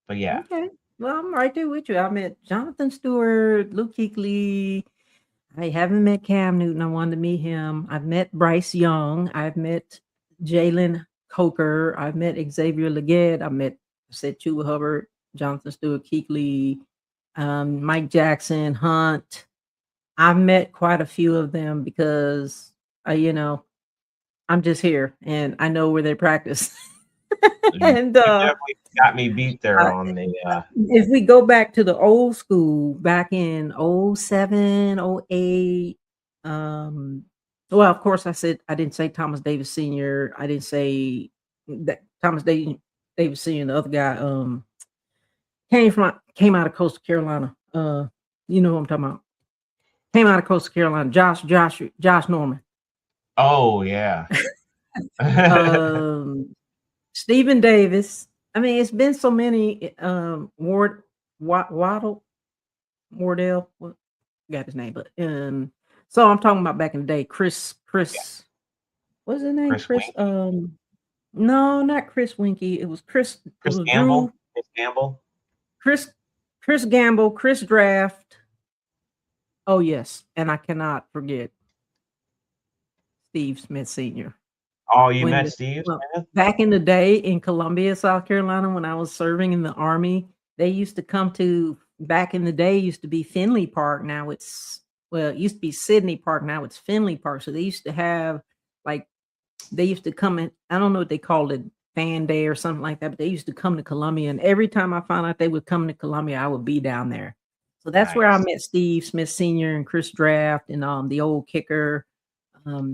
but yeah. Okay. Well, I'm right there with you. I met Jonathan Stewart, Luke Kuechly. I haven't met Cam Newton. I wanted to meet him. I've met Bryce Young. I've met Jalen Coker. I've met Xavier Legette. I said Chuba Hubbard, Jonathan Stewart, Kuechly, Mike Jackson, Hunt. I've met quite a few of them because, I'm just here and I know where they practice. And you definitely got me beat there on the if we go back to the old school, back in 07, 08, well, of course I didn't say Thomas Davis Sr. I didn't say that Thomas Davis Sr., the other guy, came out of Coastal Carolina. You know what I'm talking about. Came out of Coastal Carolina, Josh Norman. Oh yeah. Stephen Davis. I mean, it's been so many. Wardell, what got his name, but so I'm talking about back in the day. Chris, what's his name? Chris. No, not Chris Winky. It was Chris. Chris it was Gamble. Drew, Chris Gamble. Chris Gamble. Chris Draft. Oh yes, and I cannot forget Steve Smith Sr. Oh, you met Steve Smith? Back in the day in Columbia, South Carolina, when I was serving in the Army, they used to come to, back in the day, it used to be Finley Park. Now it used to be Sydney Park. Now it's Finley Park. So they used to have, they used to come in, I don't know what they called it, fan day or something like that, but they used to come to Columbia. And every time I found out they would come to Columbia, I would be down there. So that's where I met Steve Smith Sr. and Chris Draft and the old kicker.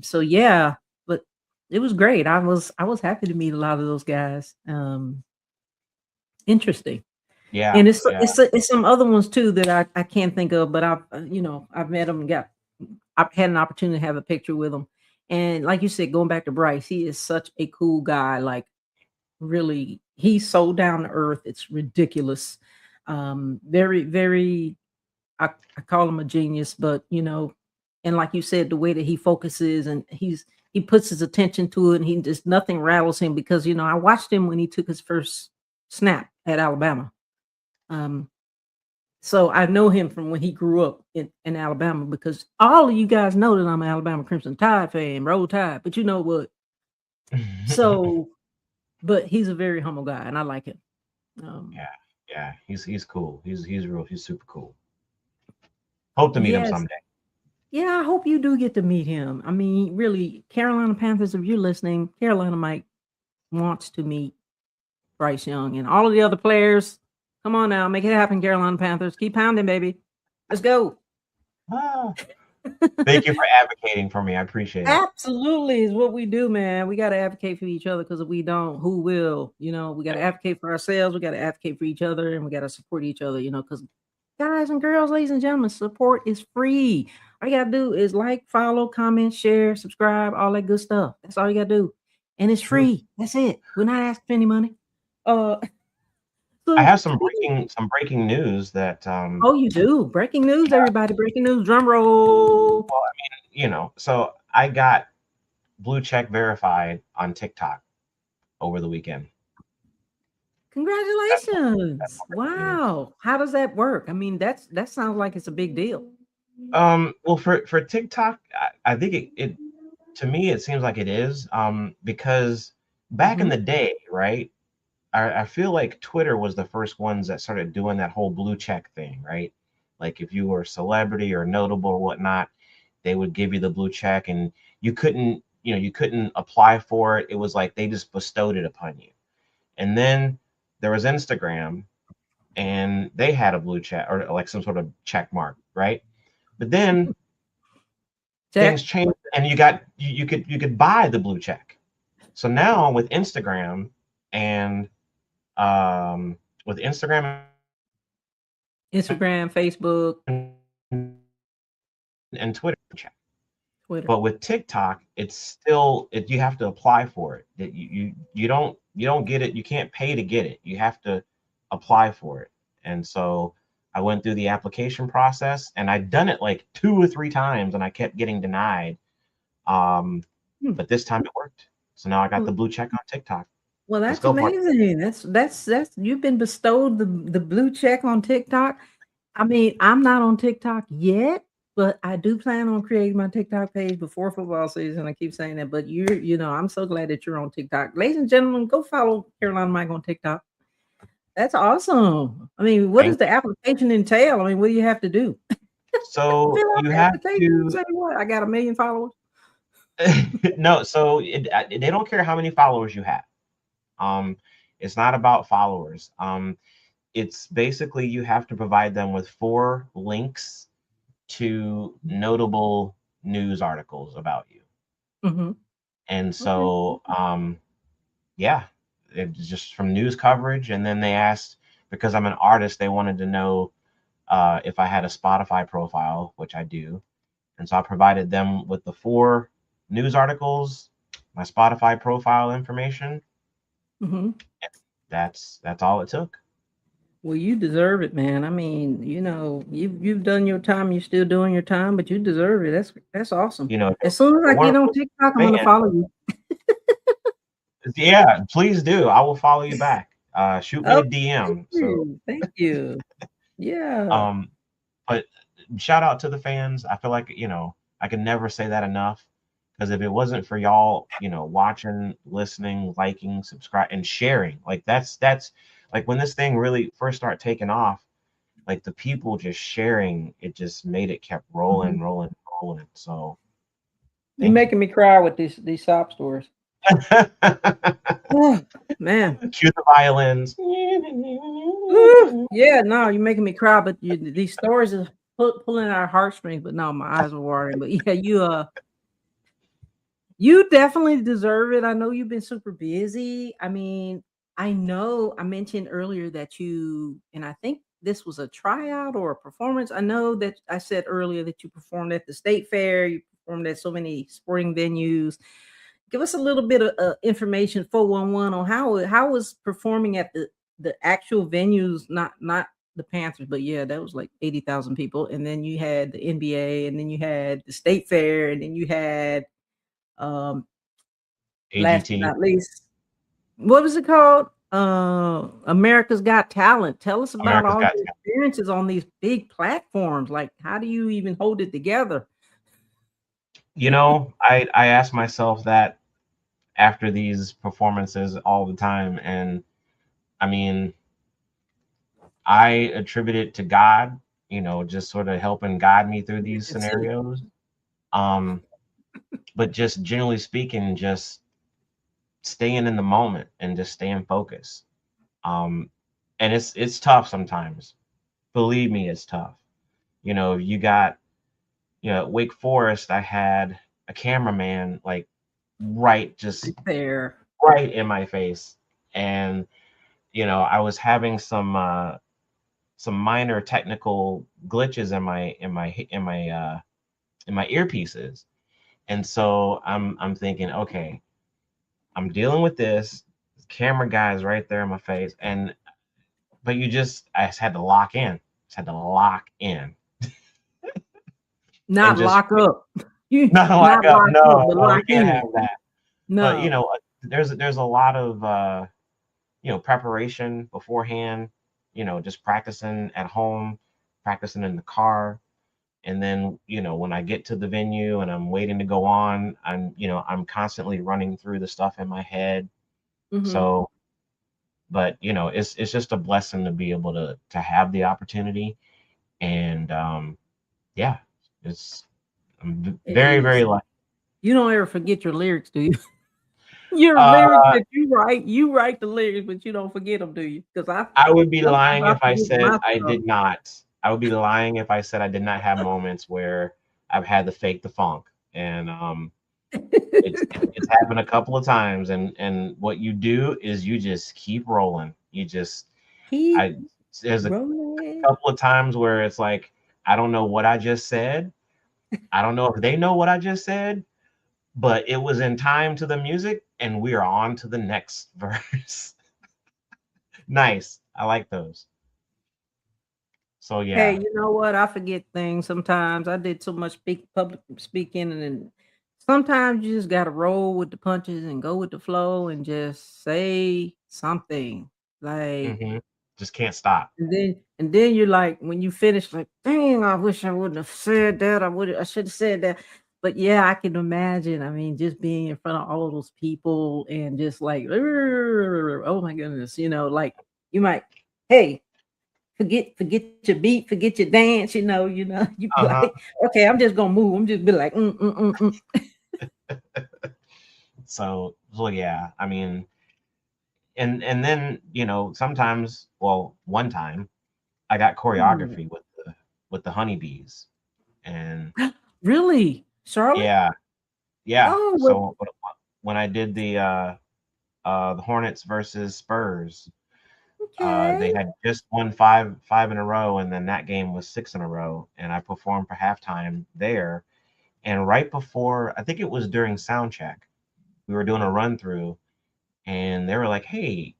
So yeah, but it was great. I was happy to meet a lot of those guys. Interesting. Yeah. And it's some other ones too that I can't think of, but I've met them, I've had an opportunity to have a picture with them. And like you said, going back to Bryce, he is such a cool guy. Like really, he's so down to earth. It's ridiculous. Very, very, I call him a genius, but and like you said, the way that he focuses and he puts his attention to it, and he just, nothing rattles him, because I watched him when he took his first snap at Alabama. So I know him from when he grew up in Alabama, because all of you guys know that I'm an Alabama Crimson Tide fan, Roll Tide, but you know what? So, but he's a very humble guy, and I like him. Yeah, he's cool. He's super cool. Hope to meet him someday. Yeah, I hope you do get to meet him. I mean, really, Carolina Panthers, if you're listening, Carolina Mike wants to meet Bryce Young and all of the other players. Come on now, make it happen, Carolina Panthers. Keep pounding, baby. Let's go. Thank you for advocating for me. I appreciate it. Absolutely is what we do, man. We got to advocate for each other, because if we don't, who will? We got to advocate for ourselves. We got to advocate for each other, and we got to support each other, because guys and girls, ladies and gentlemen, support is free. All you got to do is like, follow, comment, share, subscribe, all that good stuff. That's all you got to do. And it's free. That's it. We're not asking for any money. I have some breaking news that oh, you do? Breaking news, everybody. Breaking news. Drum roll. Well, I mean, so I got blue check verified on TikTok over the weekend. Congratulations. Wow. How does that work? I mean, that sounds like it's a big deal. Well, for TikTok, I think it to me, it seems like it is, because back in the day, right? I feel like Twitter was the first ones that started doing that whole blue check thing, right? Like if you were a celebrity or notable or whatnot, they would give you the blue check, and you couldn't, you couldn't apply for it. It was like they just bestowed it upon you. And then there was Instagram, and they had a blue check or like some sort of check mark, right? But then things Check. changed, and you could buy the blue check. So now with Instagram and with Instagram Instagram, Facebook, and Twitter, Twitter. but with TikTok, it's still you have to apply for it. That you don't get it. You can't pay to get it. You have to apply for it. And so I went through the application process, and I'd done it like 2 or 3 times, and I kept getting denied. But this time it worked. So now I got the blue check on TikTok. Well, Let's that's go, partner. amazing. That's you've been bestowed the blue check on TikTok. I mean, I'm not on TikTok yet, but I do plan on creating my TikTok page before football season. I keep saying that, but I'm so glad that you're on TikTok. Ladies and gentlemen, go follow Carolina Mike on TikTok. That's awesome. I mean, what does the application entail? I mean, what do you have to do? So Fill out you the have application, to. say what? I got 1 million followers. No, so they don't care how many followers you have. It's not about followers. It's basically you have to provide them with 4 links to notable news articles about you. Mm-hmm. And so, yeah, it's just from news coverage. And then they asked, because I'm an artist, they wanted to know if I had a Spotify profile, which I do. And so I provided them with the 4 news articles, my Spotify profile information. Mm-hmm. That's all it took. Well, you deserve it, man. I mean, you've done your time. You're still doing your time, but you deserve it. That's awesome. As soon as I get on TikTok, I'm gonna follow you. Yeah, please do. I will follow you back. Shoot me a DM. Thank you. Yeah. But shout out to the fans. I feel like I can never say that enough, because if it wasn't for y'all, watching, listening, liking, subscribe, and sharing, like that's like when this thing really first started taking off, like the people just sharing, it just made it kept rolling, rolling. So you're making me cry with these sob stories. Oh, man. Cue the violins. Yeah, no, you're making me cry, but these stories are pulling our heartstrings. But no, my eyes are watering. But yeah, you definitely deserve it. I know you've been super busy. I mean, I know I mentioned earlier that and I think this was a tryout or a performance. I know that I said earlier that you performed at the state fair. You performed at so many sporting venues. Give us a little bit of information, 411, on how was performing at the actual venues, not the Panthers, but yeah, that was like 80,000 people. And then you had the NBA, and then you had the state fair, and then you had last but not least, what was it called? America's Got Talent. Tell us about all your experiences on these big platforms. Like, how do you even hold it together? I ask myself that after these performances all the time. And I mean, I attribute it to God, just sort of helping guide me through these scenarios. But just generally speaking, just staying in the moment and just staying focused. And it's tough sometimes. Believe me, it's tough. You got, Wake Forest, I had a cameraman like just there, right in my face. And, I was having some minor technical glitches in my earpieces. And so I'm thinking, okay, I'm dealing with this. The camera guy is right there in my face. But I just had to lock in. Not lock up. Not lock up. No, we can't have that. No. But there's a lot of preparation beforehand, just practicing at home, practicing in the car. And then, when I get to the venue and I'm waiting to go on, I'm constantly running through the stuff in my head. So, but it's just a blessing to be able to have the opportunity. And yeah, I'm It very, is. very lucky. You don't ever forget your lyrics, do you? Your lyrics Uh, that you write the lyrics, but you don't forget them, do you? Because I would be sometimes lying I if I forget said my I stuff. did not. I would be lying if I said I did not have moments where I've had to fake the funk, and it's happened a couple of times. And what you do is you just keep rolling. You just Keep I there's a rolling. couple of times where it's like I don't know what I just said. I don't know if they know what I just said, but it was in time to the music, and we are on to the next verse. Nice. I like those. So Hey, yeah. you know what? I forget things sometimes. I did so much public speaking, and then sometimes you just gotta roll with the punches and go with the flow and just say something. Like, hmm Just can't stop. and then you're like, when you finish, like, dang, I wish I wouldn't have said that. I should have said that. But yeah, I can imagine. I mean, just being in front of all of those people and just like, oh my goodness, like you might, hey, forget your beat, forget your dance, you be Uh-huh. like, okay, I'm just gonna move. I'm just be like, So yeah, I mean, and then sometimes, well, one time I got mm. choreography with the honeybees, and Really, Charlotte? yeah, yeah. Oh, well, So when I did the Hornets versus Spurs, okay. they had just won five in a row, and then that game was six in a row, and I performed for halftime there. And right before, I think it was during sound check, we were doing a run through, and they were like, "Hey,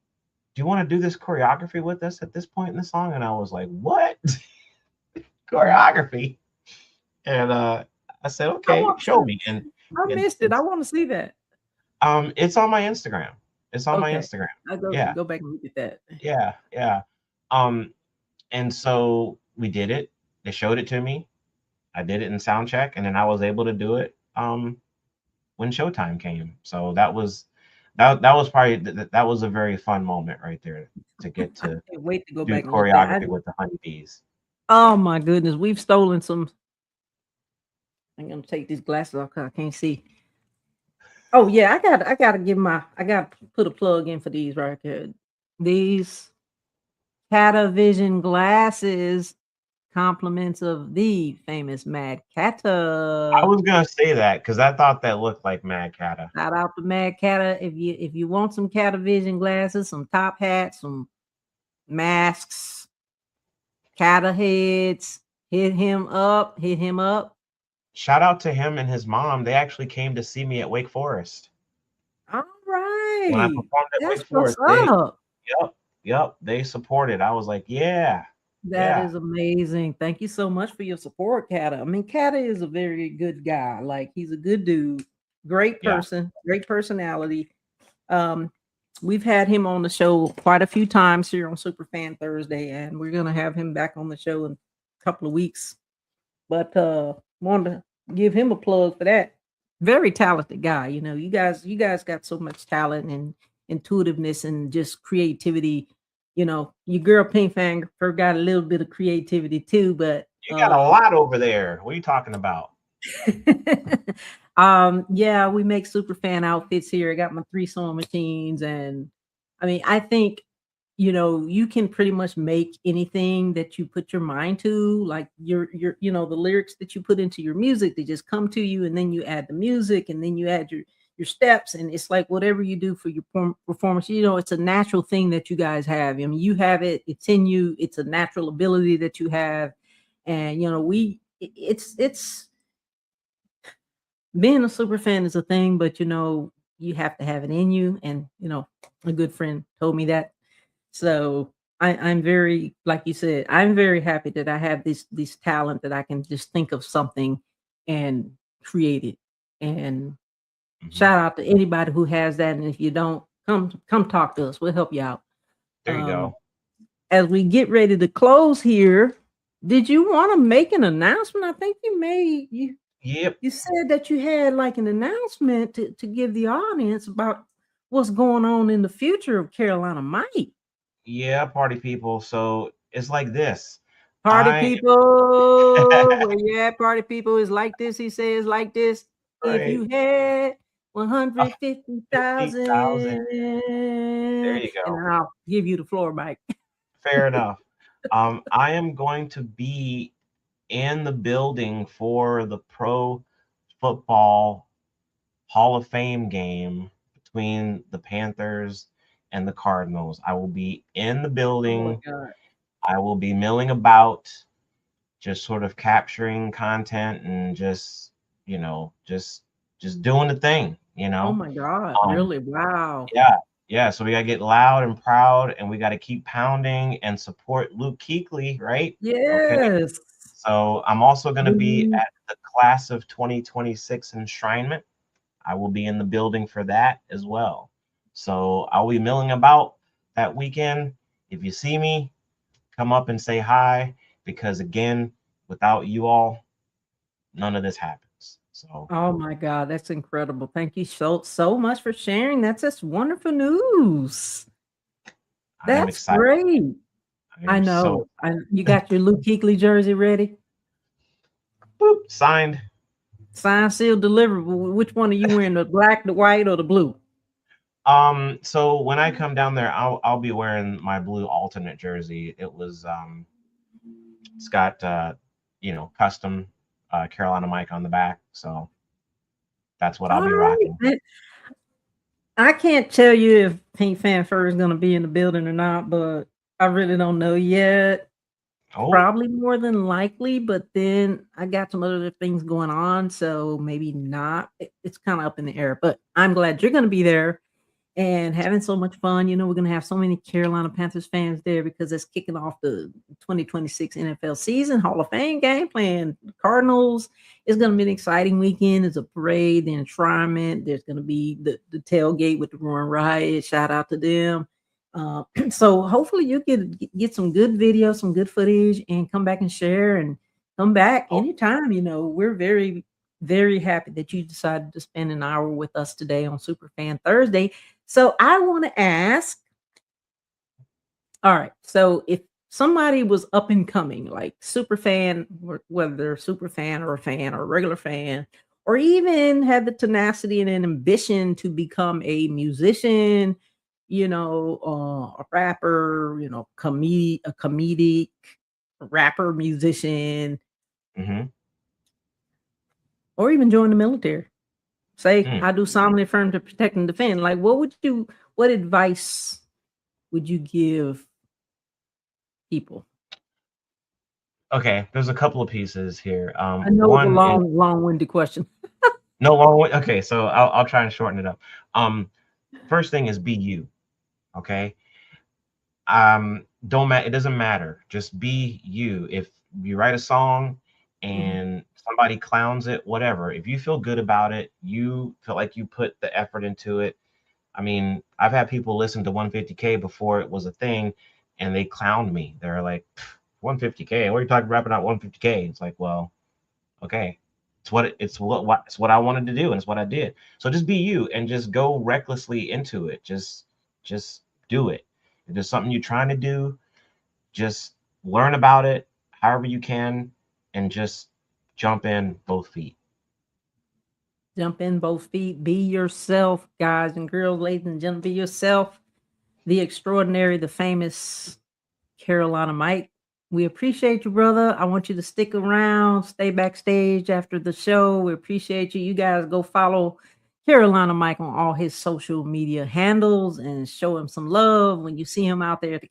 do you want to do this choreography with us at this point in the song?" And I was like, "What choreography?" And I said, I "Okay, want show to. me." And I it's missed it. I it's want to see that. it's on my Instagram. It's on my Okay, Instagram. I go Yeah, go back and look at that. yeah, yeah. Um, and so we did it. They showed it to me. I did it in sound check, and then I was able to do it when showtime came. So that was probably that was a very fun moment right there to get I to can't wait to go do back and look at that. choreography with the honeybees. Oh my goodness, we've stolen some. I'm gonna take these glasses off because I can't see. Oh yeah, I gotta put a plug in for these right here. These Catavision glasses, compliments of the famous Mad I Cata. was gonna say that because I thought that looked like Mad Cata. Shout out to Mad Cata. If you want some Catavision glasses, some top hats, some masks, Cata heads, hit him up. Hit him up. Shout out to him and his mom. They actually came to see me at Wake Forest. All When I right, performed at that's Wake what's Forest, they up. yep, yep, they supported. I was like, yeah, That yeah, is amazing. Thank you so much for your support, Kata. I mean, Kata is a very good guy. Like he's a good dude, great yeah. person, great personality. Um, we've had him on the show quite a few times here on Superfan Thursday, and we're gonna have him back on the show in a couple of weeks. But wanted to give him a plug for that. Very talented guy. You guys got so much talent and intuitiveness and just creativity. Your girl Pink Fang got a little bit of creativity too, but You got a lot over there. What are you talking about? yeah, we make super fan outfits here. I got my 3 sewing machines, and I mean, I think you can pretty much make anything that you put your mind to, like the lyrics that you put into your music, they just come to you, and then you add the music, and then you add your steps, and it's like whatever you do for your performance, it's a natural thing that you guys have. I mean, you have it, it's in you, it's a natural ability that you have, and it's being a super fan is a thing, but you have to have it in you, and a good friend told me that. So I'm very, like you said, I'm very happy that I have this talent that I can just think of something and create it. And Mhm. shout out to anybody who has that. And if you don't, come talk to us. We'll help you out. There you Um, go. as we get ready to close here, did you want to make an announcement? I think Yep. you said that you had like an announcement to give the audience about what's going on in the future of Carolina Mike. Yeah, party people. So it's like this. Party people, where you at? Party people is like this. He says like this. If you had 150,000, There you go. and I'll give you the floor, Mike. Fair enough. I am going to be in the building for the Pro Football Hall of Fame game between the Panthers and the Cardinals. I will be in the building. Oh my God. I will be milling about, just sort of capturing content and just, just doing the thing, Oh my God. Really? Wow. Yeah. So we gotta get loud and proud, and we gotta keep pounding and support Luke Kuechly, right? Okay. Yes. So I'm also gonna be at the class of 2026 enshrinement. I will be in the building for that as well. So I'll be milling about that weekend. If you see me, come up and say hi, because again, without you all, none of this happens. So Oh my God, that's incredible. Thank you so much for sharing. That's just wonderful news. I am That's excited. great. I am know. You got your Luke Kuechly jersey ready? Boop, signed. Signed, sealed, delivered. Which one are you wearing? The black, the white, or the blue? So when I come down there, I'll be wearing my blue alternate jersey. It was it's got custom Carolina Mike on the back, so that's what I'll be rocking. I can't tell you if Pink Panther is going to be in the building or not, but I really don't know yet. Oh, Probably more than likely, but then I got some other things going on, so maybe not. It's kind of up in the air, but I'm glad you're going to be there and having so much fun. We're going to have so many Carolina Panthers fans there because it's kicking off the 2026 NFL season, Hall of Fame game, playing the Cardinals. It's going to be an exciting weekend. There's a parade, the enshrinement. There's going to be the tailgate with the Roaring Riot. Shout out to them. So hopefully you get some good video, some good footage, and come back and share, and come back anytime. We're very, very happy that you decided to spend an hour with us today on Superfan Thursday. So I want to ask, all right, so if somebody was up and coming, like Superfan, whether they're a Superfan or a fan or a regular fan, or even had the tenacity and an ambition to become a musician, a rapper, a comedic rapper, musician, or even join the military. Say, I do solemnly affirm to protect and defend. Like, what advice would you give people? Okay, there's a couple of pieces here. I know it's a long-winded question. No, long. Okay, so I'll try and shorten it up. First thing is be you. Okay. Don't matter. It doesn't matter. Just be you. If you write a song and somebody clowns it, whatever. If you feel good about it, you feel like you put the effort into it. I mean, I've had people listen to 150K before it was a thing, and they clowned me. They're like, 150K. What are you talking rapping about 150K? It's like, well, okay. It's what I wanted to do, and it's what I did. So just be you and just go recklessly into it. Just do it. If there's something you're trying to do, just learn about it however you can, and just jump in both feet. Jump in both feet. Be yourself, guys and girls, ladies and gentlemen. Be yourself. The extraordinary, the famous Carolina Mike. We appreciate you, brother. I want you to stick around, stay backstage after the show. We appreciate you. You guys go follow Carolina Mike on all his social media handles and show him some love when you see him out there at the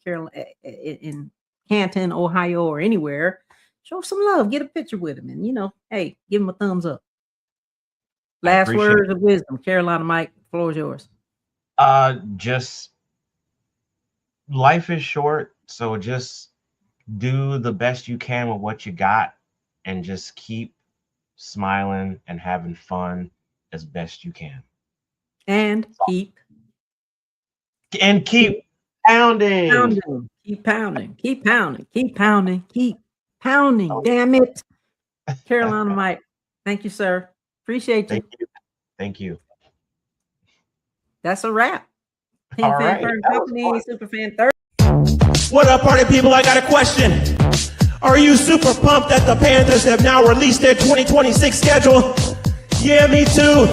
in Canton, Ohio, or anywhere. Show some love. Get a picture with him, and hey, give him a thumbs up. Last words of wisdom, Carolina Mike. The floor is yours. Just life is short, so just do the best you can with what you got, and just keep smiling and having fun as best you can. And keep pounding. Keep pounding. Keep pounding. Keep pounding. Keep pounding. Damn it. Carolina Mike. Thank you, sir. Appreciate you. Thank you. That's a wrap. All right. Company, Superfan Thursday. What up, party people? I got a question. Are you super pumped that the Panthers have now released their 2026 schedule? Yeah, me too.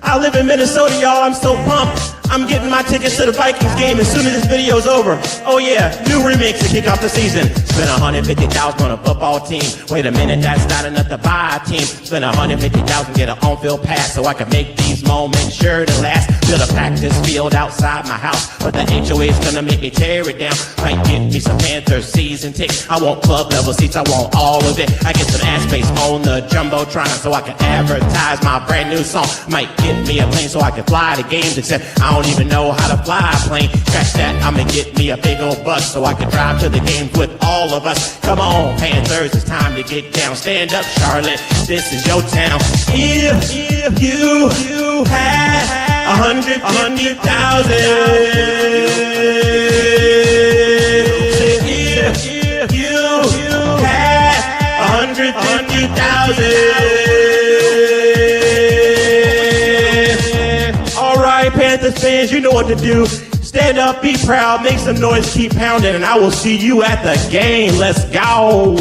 I live in Minnesota, y'all. I'm so pumped. I'm getting my tickets to the Vikings game as soon as this video's over. Oh yeah, new remix to kick off the season. Spend $150,000 on a football team. Wait a minute, that's not enough to buy a team. Spend $150,000, get an on-field pass so I can make these moments sure to last. Build a practice field outside my house, but the HOA's gonna make me tear it down. Might get me some Panthers season tickets. I want club level seats, I want all of it. I get some ad space on the Jumbotron so I can advertise my brand new song. Might get me a plane so I can fly to games, except I don't even know how to fly a plane. Scratch that, I'ma get me a big old bus so I can drive to the games with all of us. Come on, Panthers, it's time to get down. Stand up, Charlotte, this is your town. If you had 150,000, if you had 150,000. All right, Panthers fans, you know what to do. Stand up, be proud, make some noise, keep pounding, and I will see you at the game. Let's go.